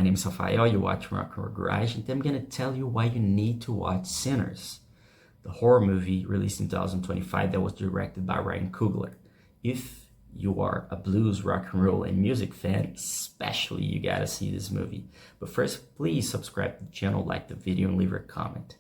name is Rafael, you watch Rock and Roll Garage, and I'm going to tell you why you need to watch Sinners, the horror movie released in 2025 that was directed by Ryan Coogler. If you are a blues, rock and roll, and music fan, especially, you gotta see this movie. But first, please subscribe to the channel, like the video, and leave a comment.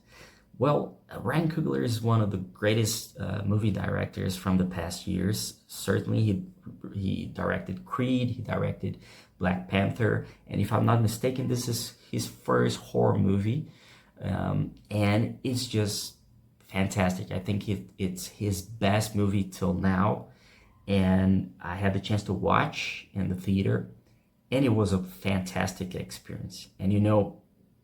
Well, Ryan Coogler is one of the greatest movie directors from the past years. Certainly, he directed Creed, he directed Black Panther, and if I'm not mistaken, this is his first horror movie, and it's just fantastic. I think it's his best movie till now, and I had the chance to watch in the theater, and it was a fantastic experience. And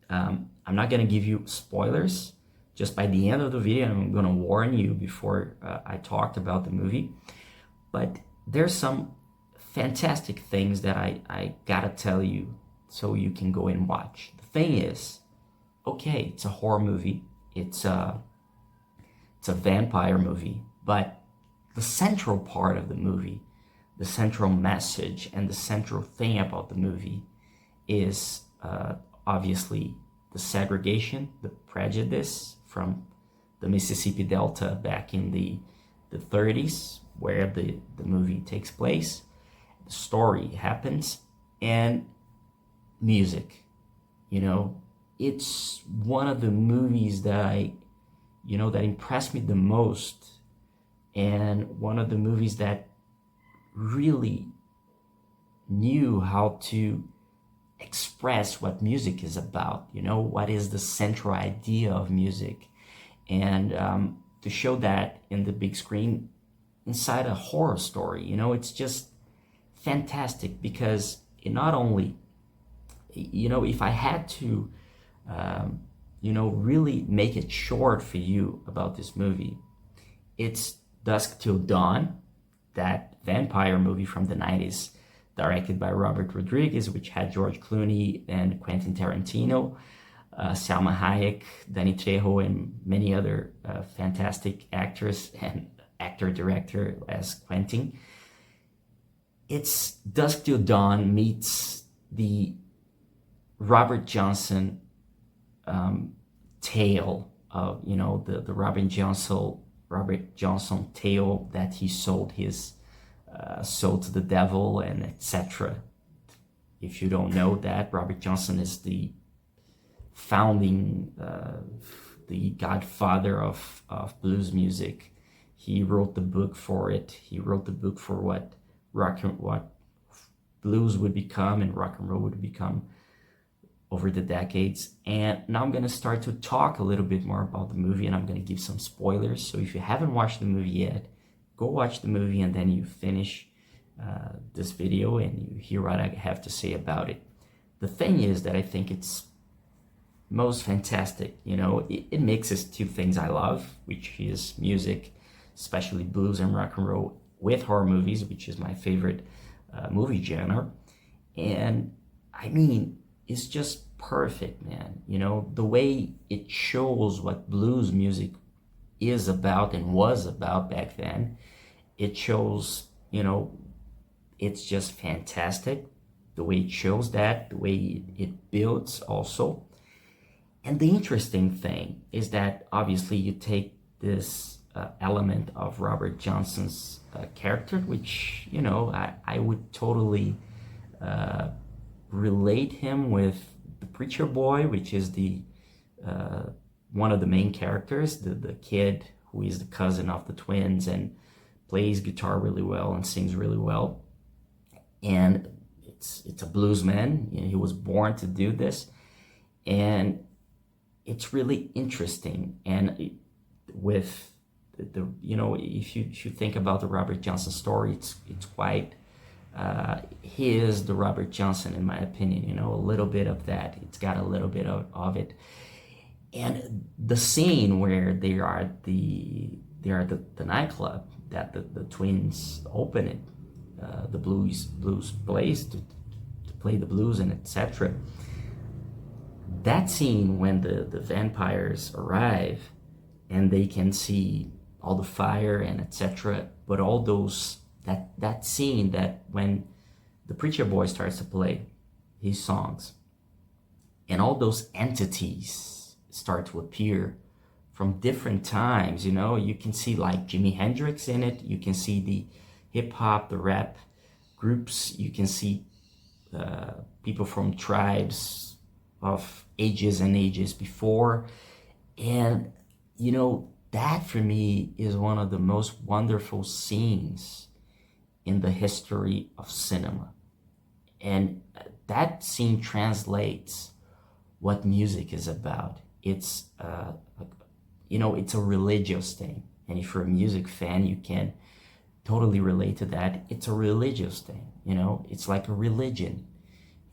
I'm not going to give you spoilers. Just by the end of the video, I'm going to warn you before I talked about the movie. But there's some fantastic things that I gotta tell you so you can go and watch. The thing is, okay, it's a horror movie. It's a vampire movie. But the central part of the movie, the central message and the central thing about the movie is obviously the segregation, the prejudice from the Mississippi Delta back in the 30s, where the movie takes place. The story happens, and music. It's one of the movies that that impressed me the most, and one of the movies that really knew how to express what music is about, what is the central idea of music, and to show that in the big screen inside a horror story, it's just fantastic, because it not only, if I had to, really make it short for you about this movie, it's Dusk Till Dawn, that vampire movie from the 90s, directed by Robert Rodriguez, which had George Clooney and Quentin Tarantino, Salma Hayek, Danny Trejo, and many other fantastic actors and actor-director as Quentin. It's Dusk Till Dawn meets the Robert Johnson tale of, the Robert Johnson tale that he sold his soul to the devil, and etc. If you don't know that, Robert Johnson is the founding, the godfather of blues music. He wrote the book for it. He wrote the book for what blues would become and rock and roll would become over the decades. And now I'm going to start to talk a little bit more about the movie, and I'm going to give some spoilers. So if you haven't watched the movie yet, go watch the movie, and then you finish this video and you hear what I have to say about it. The thing is that I think it's most fantastic. It mixes two things I love, which is music, especially blues and rock and roll, with horror movies, which is my favorite movie genre. And I mean, it's just perfect, man. The way it shows what blues music is about and was about back then. It shows, it's just fantastic. The way it shows that, the way it builds also. And the interesting thing is that obviously you take this element of Robert Johnson's character, which, I would totally relate him with the preacher boy, which is the one of the main characters, the kid who is the cousin of the twins and plays guitar really well and sings really well. And it's a blues man. He was born to do this, and it's really interesting. And with the if you think about the Robert Johnson story, it's quite he is the Robert Johnson, in my opinion. A little bit of that. It's got a little bit of it. And the scene where they are at the nightclub that the twins open it, the blues place to play the blues and etc. That scene when the vampires arrive and they can see all the fire and etc. But all those that scene that when the preacher boy starts to play his songs, and all those entities start to appear from different times. You know, you can see like Jimi Hendrix in it, you can see the hip hop, the rap groups, you can see people from tribes of ages and ages before. And you know, that for me is one of the most wonderful scenes in the history of cinema. And that scene translates what music is about. It's you know, it's a religious thing, and if you're a music fan, you can totally relate to that. It's a religious thing, you know, it's like a religion.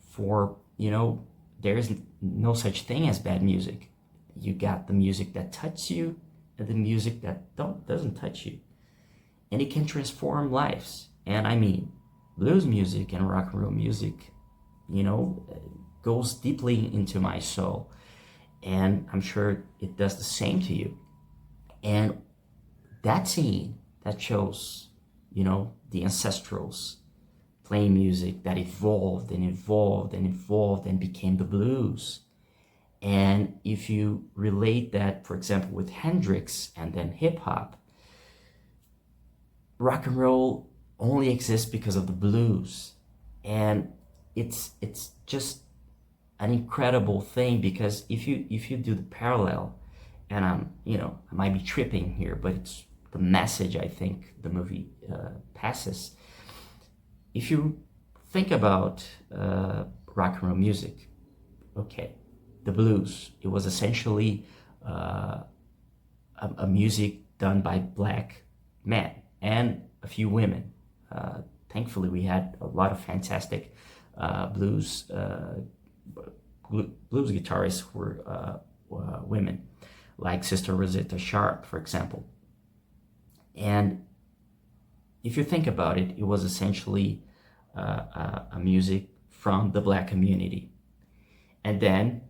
For, you know, there's no such thing as bad music. You got the music that touches you and the music that doesn't touch you, and it can transform lives. And I mean, blues music and rock and roll music, you know, goes deeply into my soul, and I'm sure it does the same to you. And that scene that shows, you know, the ancestrals playing music that evolved and evolved and evolved and became the blues. And if you relate that, for example, with Hendrix and then hip hop, rock and roll only exists because of the blues. And it's just an incredible thing, because if you do the parallel, and you know, I might be tripping here, but it's the message I think the movie passes. If you think about rock and roll music, okay, the blues, it was essentially a music done by black men and a few women. Thankfully, we had a lot of fantastic blues guitarists who were women, like Sister Rosetta Sharp, for example. And if you think about it, it was essentially a music from the black community. And then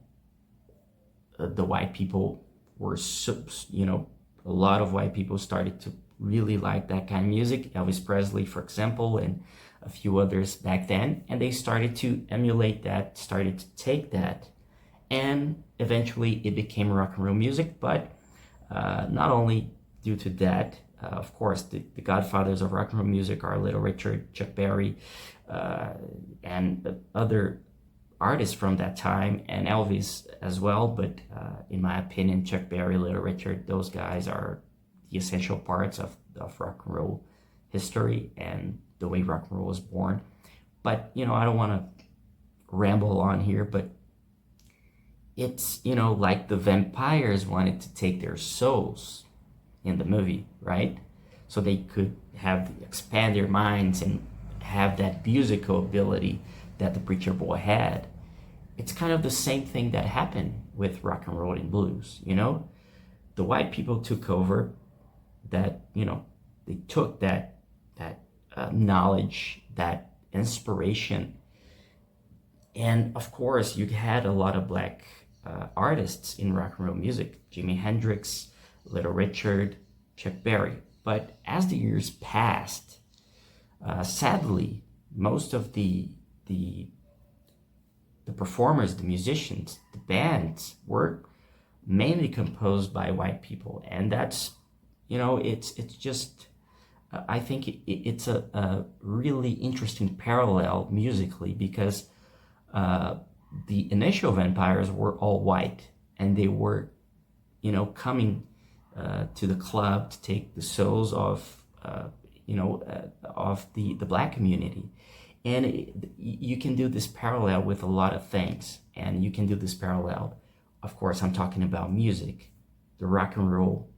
the white people were, you know, a lot of white people started to really like that kind of music. Elvis Presley, for example, and a few others back then. And they started to emulate that, started to take that. And eventually it became rock and roll music. But not only due to that, of course, the godfathers of rock and roll music are Little Richard, Chuck Berry, and other artists from that time, and Elvis as well. But in my opinion, Chuck Berry, Little Richard, those guys are the essential parts of rock and roll history and the way rock and roll was born. But, you know, I don't want to ramble on here, but it's, you know, like the vampires wanted to take their souls in the movie, right? So they could expand their minds and have that musical ability that the Preacher Boy had. It's kind of the same thing that happened with rock and roll and blues, you know? The white people took over that, you know, they took that knowledge, that inspiration. And of course, you had a lot of black artists in rock and roll music, Jimi Hendrix, Little Richard, Chuck Berry. But as the years passed, sadly, most of the performers, the musicians, the bands were mainly composed by white people. And that's, you know, it's just, I think it's a really interesting parallel musically, because the initial vampires were all white, and they were, you know, coming to the club to take the souls of, of the black community. And you can do this parallel with a lot of things, and you can do this parallel. Of course, I'm talking about music, the rock and roll.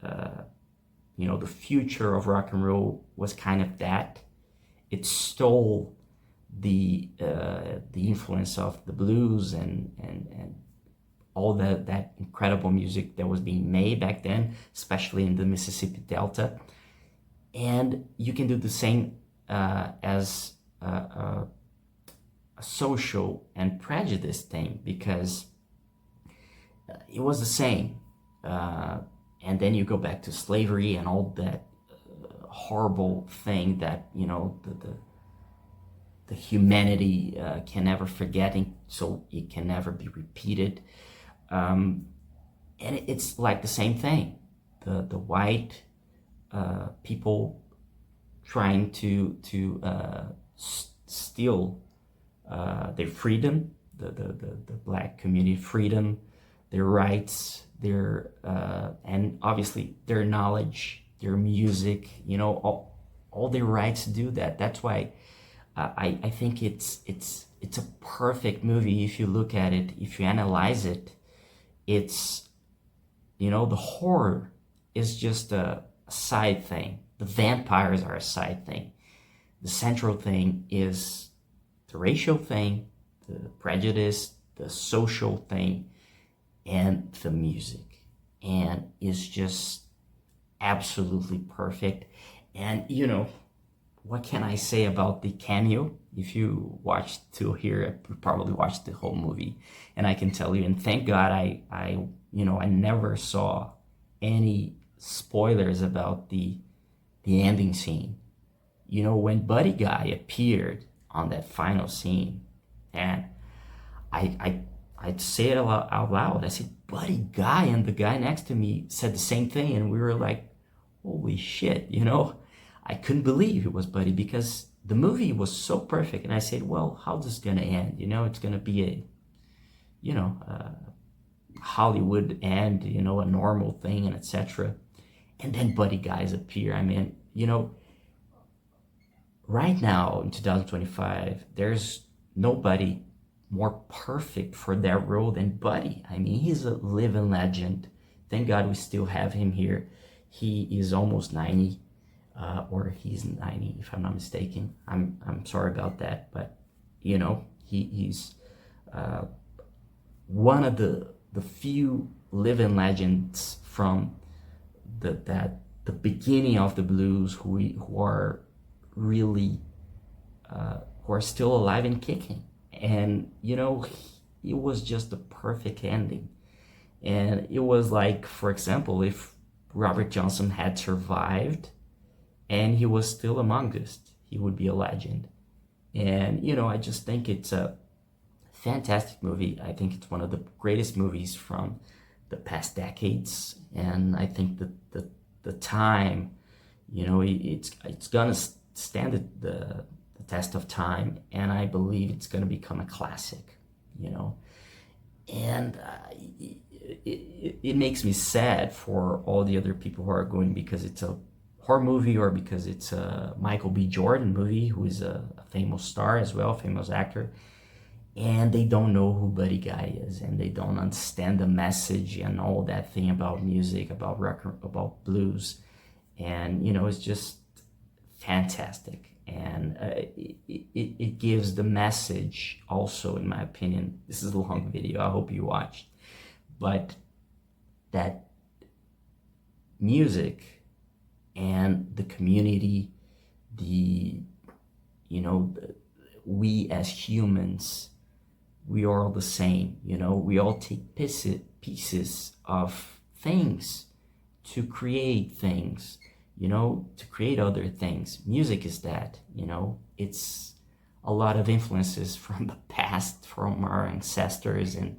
The future of rock and roll was kind of that. It stole the influence of the blues and all that incredible music that was being made back then, especially in the Mississippi Delta. And you can do the same as a social and prejudice thing, because it was the same. And then you go back to slavery and all that horrible thing that, the the humanity can never forget, and so it can never be repeated. And it's like the same thing. The white people trying to steal their freedom, the black community freedom, their rights, their and obviously their knowledge, their music, you know, all their rights to do that. That's why I think it's a perfect movie. If you look at it, if you analyze it, it's, you know, the horror is just a side thing. The vampires are a side thing. The central thing is the racial thing, the prejudice, the social thing, and the music. And it's just absolutely perfect. And, you know, what can I say about the cameo? If you watched till here, you probably watched the whole movie. And I can tell you, and thank God I never saw any spoilers about the ending scene. You know, when Buddy Guy appeared on that final scene, and I'd say it out loud. I said, Buddy Guy, and the guy next to me said the same thing, and we were like, holy shit, you know? I couldn't believe it was Buddy, because the movie was so perfect, and I said, well, how's this gonna end? You know, it's gonna be a, you know, Hollywood end, you know, a normal thing, and etc. And then Buddy Guys appear. I mean, you know, right now in 2025, there's nobody more perfect for that role than Buddy. I mean, he's a living legend. Thank God we still have him here. He is almost 90, or he's 90 if I'm not mistaken. I'm sorry about that, but you know, he's one of the few living legends from the beginning of the blues who are really who are still alive and kicking. And you know, it was just a perfect ending. And it was like, for example, if Robert Johnson had survived and he was still among us, he would be a legend. And you know, I just think it's a fantastic movie. I think it's one of the greatest movies from the past decades, and I think that the time, you know, it's gonna stand the test of time, and I believe it's gonna become a classic, you know. And it makes me sad for all the other people who are going because it's a horror movie, or because it's a Michael B. Jordan movie, who is a famous star as well, famous actor, and they don't know who Buddy Guy is, and they don't understand the message and all that thing about music, about rock, about blues. And you know, it's just fantastic. And it gives the message also, in my opinion. This is a long video, I hope you watched, but that music and the community, we as humans, we are all the same, you know. We all take pieces of things to create things, you know, to create other things. Music is that, you know, it's a lot of influences from the past, from our ancestors and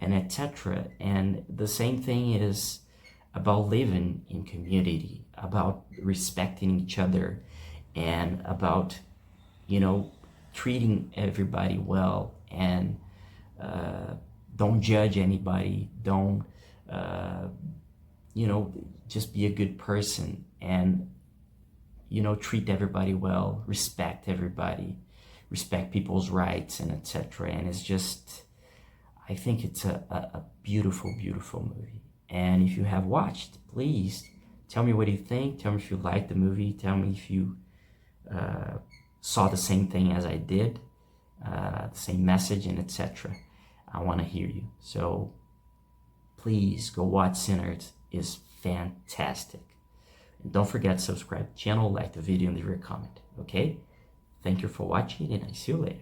etc. And the same thing is about living in community, about respecting each other, and about, you know, treating everybody well, and don't judge anybody, don't you know, just be a good person, and you know, treat everybody well, respect everybody, respect people's rights, and etc. And it's just, I think it's a beautiful, beautiful movie. And if you have watched, please tell me what you think. Tell me if you liked the movie. Tell me if you saw the same thing as I did, the same message, and etc. I want to hear you. So please go watch Sinners. It's fantastic. And don't forget to subscribe to the channel, like the video, and leave your comment. Okay? Thank you for watching, and I see you later.